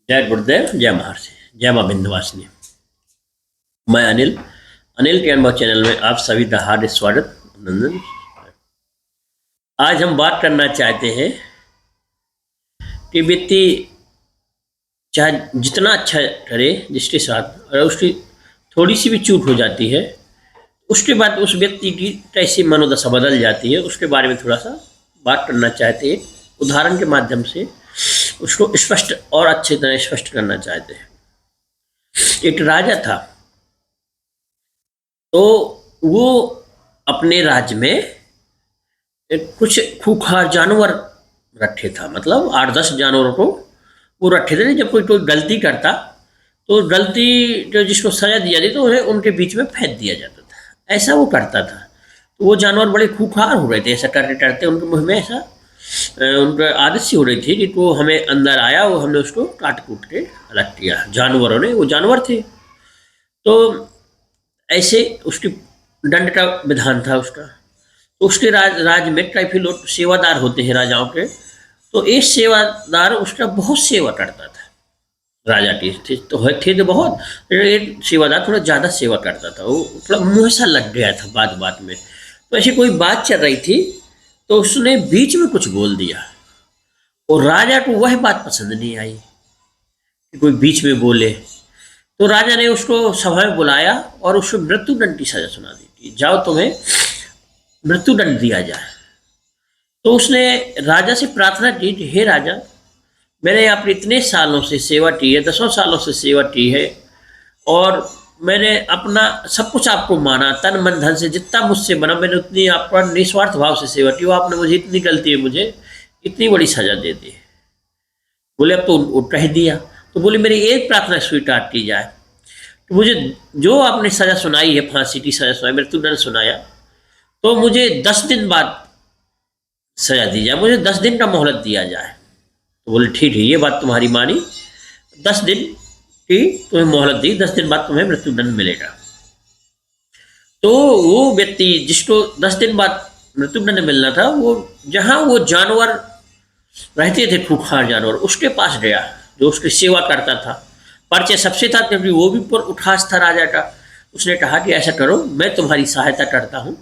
जय गुरुदेव, जय महर्षि, जय माँ विंध्यवासिनी। मैं अनिल अनिल के अनुभव चैनल में आप सभी का हार्दिक स्वागत अभिनंदन। आज हम बात करना चाहते हैं कि व्यक्ति चाहे जितना अच्छा करे जिसके साथ, अगर उसकी थोड़ी सी भी चूक हो जाती है, उसके बाद उस व्यक्ति की कैसी मनोदशा बदल जाती है, उसके बारे में थोड़ा सा बात करना चाहते हैं। उदाहरण के माध्यम से उसको स्पष्ट और अच्छी तरह स्पष्ट करना चाहते हैं। एक राजा था, तो वो अपने राज्य में कुछ खूंखार जानवर रखे था, मतलब 8-10 जानवरों को वो रखे थे। जब कोई कोई गलती करता तो गलती जो जिसको सजा दी जाती तो उन्हें उनके बीच में फेंक दिया जाता था। ऐसा वो करता था। तो वो जानवर बड़े खूंखार हो रहे थे, ऐसा करते करते उनके मुँह में ऐसा उनका आदत सी हो रही थी कि वो हमें अंदर आया, वो हमने उसको काट कूट के अलग किया। जानवरों ने, वो जानवर थे, तो ऐसे उसकी दंड का विधान था उसका। तो उसके राज में काफी लोग सेवादार होते हैं राजाओं के। तो एक सेवादार उसका बहुत सेवा करता था। राजा के थे तो बहुत, एक सेवादार थोड़ा ज़्यादा सेवा करता था। वो थोड़ा मुँह सा लग गया था बात बात में। तो ऐसी कोई बात चल रही थी, तो उसने बीच में कुछ बोल दिया और राजा को वह बात पसंद नहीं आई कि कोई बीच में बोले। तो राजा ने उसको सभा में बुलाया और उसको मृत्युदंड की सजा सुना दी कि जाओ, तुम्हें मृत्युदंड दिया जाए। तो उसने राजा से प्रार्थना की कि हे राजा, मैंने आपने इतने सालों से सेवा की है, 10 सालों से सेवा की है, और मैंने अपना सब कुछ आपको माना, तन मन धन से जितना मुझसे बना मैंने उतनी आपका निस्वार्थ भाव से सेवा की। वो आपने मुझे इतनी गलती है, मुझे इतनी बड़ी सजा दे दी। बोले अब तो कह दिया, तो बोले मेरी एक प्रार्थना स्वीकार की जाए। तो मुझे जो आपने सजा सुनाई है, फांसी की सजा सुनाई, मृत्युदंड सुनाया, तो मुझे 10 दिन बाद सजा दी जाए, मुझे 10 दिन का मोहलत दिया जाए। तो बोले ठीक है, ये बात तुम्हारी मानी, 10 दिन की तुम्हें मोहलत दी, 10 दिन बाद तुम्हें मृत्युदंड मिलेगा। तो वो व्यक्ति जिसको 10 दिन बाद मृत्युदंड मिलना था, वो जहां वो जानवर रहते थे, खूंखार जानवर, उसके पास गया जो उसकी सेवा करता था। परिचय सबसे था क्योंकि वो भी पर उठास था राजा का। उसने कहा कि ऐसा करो, मैं तुम्हारी सहायता करता हूँ,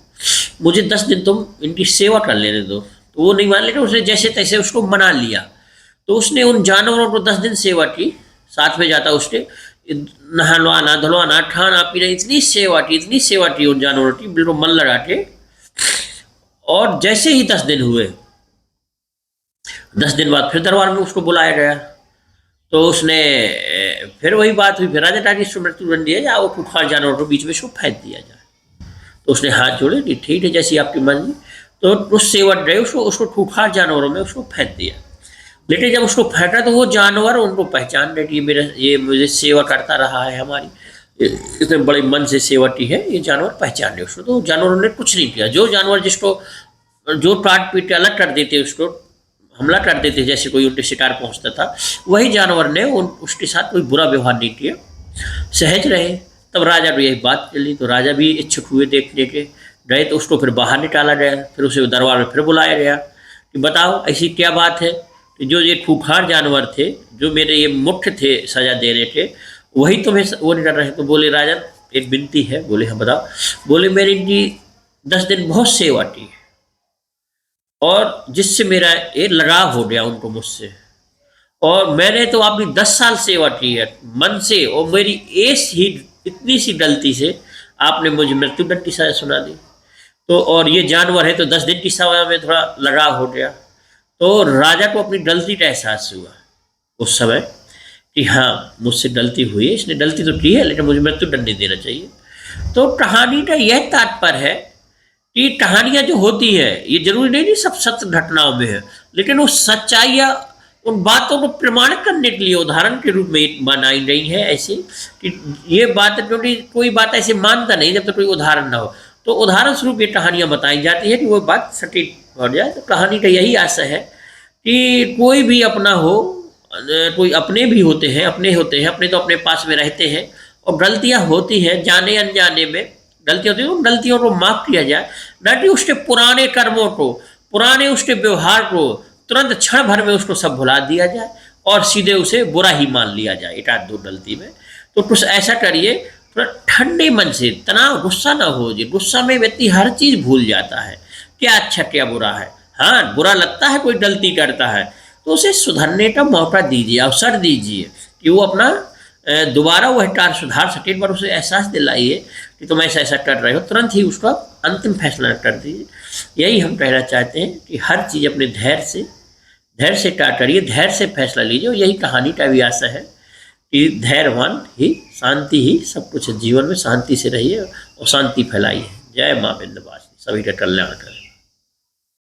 मुझे 10 दिन तुम इनकी सेवा कर लेने दो। तो वो नहीं मान लेते, उसने जैसे तैसे उसको मना लिया। तो उसने उन जानवरों को 10 दिन सेवा की, साथ में जाता उसके, नहलवाना धुलवाना खाना पीना, इतनी सेवा की उन जानवरों की, बिल्कुल मन लगा के। और जैसे ही 10 दिन हुए, 10 दिन बाद फिर दरबार में उसको बुलाया गया। तो उसने फिर वही बात हुई, फिर राजा टाकी इसको मृत्युदंड दिया जाए, वो खूंखार जानवरों के बीच में इसको फेंक दिया जाए। तो उसने हाथ जोड़े कि ठीक है, जैसी आपकी मर्जी। तो उस सेवक गए, उसको खूंखार जानवरों में उसको फेंक दिया। लेकिन जब उसको फेंका तो वो जानवर उनको पहचान रहे कि ये मुझे सेवा करता रहा है, हमारी इतने बड़े मन से सेवा की है, ये जानवर पहचान रहे उसको। तो जानवरों ने कुछ नहीं किया। जो जानवर जिसको जो काट पीट के अलग कर देते, उसको हमला कर देते, जैसे कोई उनके शिकार पहुंचता था, वही जानवर ने उसके साथ कोई बुरा व्यवहार नहीं किया, सहज रहे। तब राजा को यही बात चली, तो राजा भी इच्छुक हुए देखने के। गए तो उसको फिर बाहर निकाला गया, फिर उसे दरबार में फिर बुलाया गया कि बताओ ऐसी क्या बात है कि जो ये खूंखार जानवर थे, जो मेरे ये मुख्य थे सजा देने के, वही तुम्हें वो नहीं कर रहे। तो बोले राजा एक विनती है। बोले हाँ बताओ। बोले मेरी इनकी 10 दिन बहुत सेवा की और जिससे मेरा ये लगाव हो गया उनको मुझसे, और मैंने तो आपकी 10 साल सेवा की है मन से, और मेरी एक ही इतनी सी गलती से आपने मुझे मृत्युदंड की सजा सुना दी। तो और ये जानवर है, तो 10 दिन की सजा में थोड़ा लगाव हो गया। तो राजा को अपनी गलती का एहसास हुआ उस समय कि हाँ मुझसे गलती हुई है, इसने गलती तो की है, लेकिन मुझे मृत्युदंड नहीं देना चाहिए। तो कहानी का यह तात्पर्य है कि कहानियां जो होती है, ये जरूरी नहीं सब सत्य घटनाओं में है, लेकिन वो सच्चाइयाँ उन बातों को प्रमाणित करने के लिए उदाहरण के रूप में बनाई गई है। ऐसे कि ये बात, क्योंकि कोई बात ऐसे मानता नहीं जब तक कोई उदाहरण ना हो, तो उदाहरण स्वरूप ये कहानियां बताई जाती है कि वो बात सटीक हो जाए। तो कहानी का यही आशय है कि कोई भी अपना हो, कोई अपने भी होते हैं, अपने तो अपने पास में रहते हैं, और गलतियां होती हैं, जाने अनजाने में गलतियां होती हैं, उन गलतियों को माफ किया जाए, न कि उसके पुराने कर्मों को, पुराने उसके व्यवहार को तुरंत क्षण भर में उसको सब भुला दिया जाए और सीधे उसे बुरा ही मान लिया जाए एटा दो गलती में। तो कुछ ऐसा करिए, थोड़ा ठंडे मन से, तनाव गुस्सा ना हो जाए। गुस्सा में व्यक्ति हर चीज भूल जाता है, क्या अच्छा क्या बुरा है। हाँ, बुरा लगता है कोई गलती करता है तो उसे सुधरने का मौका दीजिए, अवसर दीजिए कि वो अपना दोबारा वह कार्य सुधार सके। एक बार उसे एहसास दिलाइए कि तुम ऐसा ऐसा कर रहे हो, तुरंत ही उसका अंतिम फैसला कर दीजिए। यही हम कहना चाहते हैं कि हर चीज़ अपने धैर्य से कार्य करिए, धैर्य से फैसला लीजिए। और यही कहानी का भी आशा है कि धैर्यवान ही शांति ही सब कुछ है। जीवन में शांति से रहिए और शांति फैलाइए। जय माँ विंध्यवासिनी, सभी का कल्याण करें।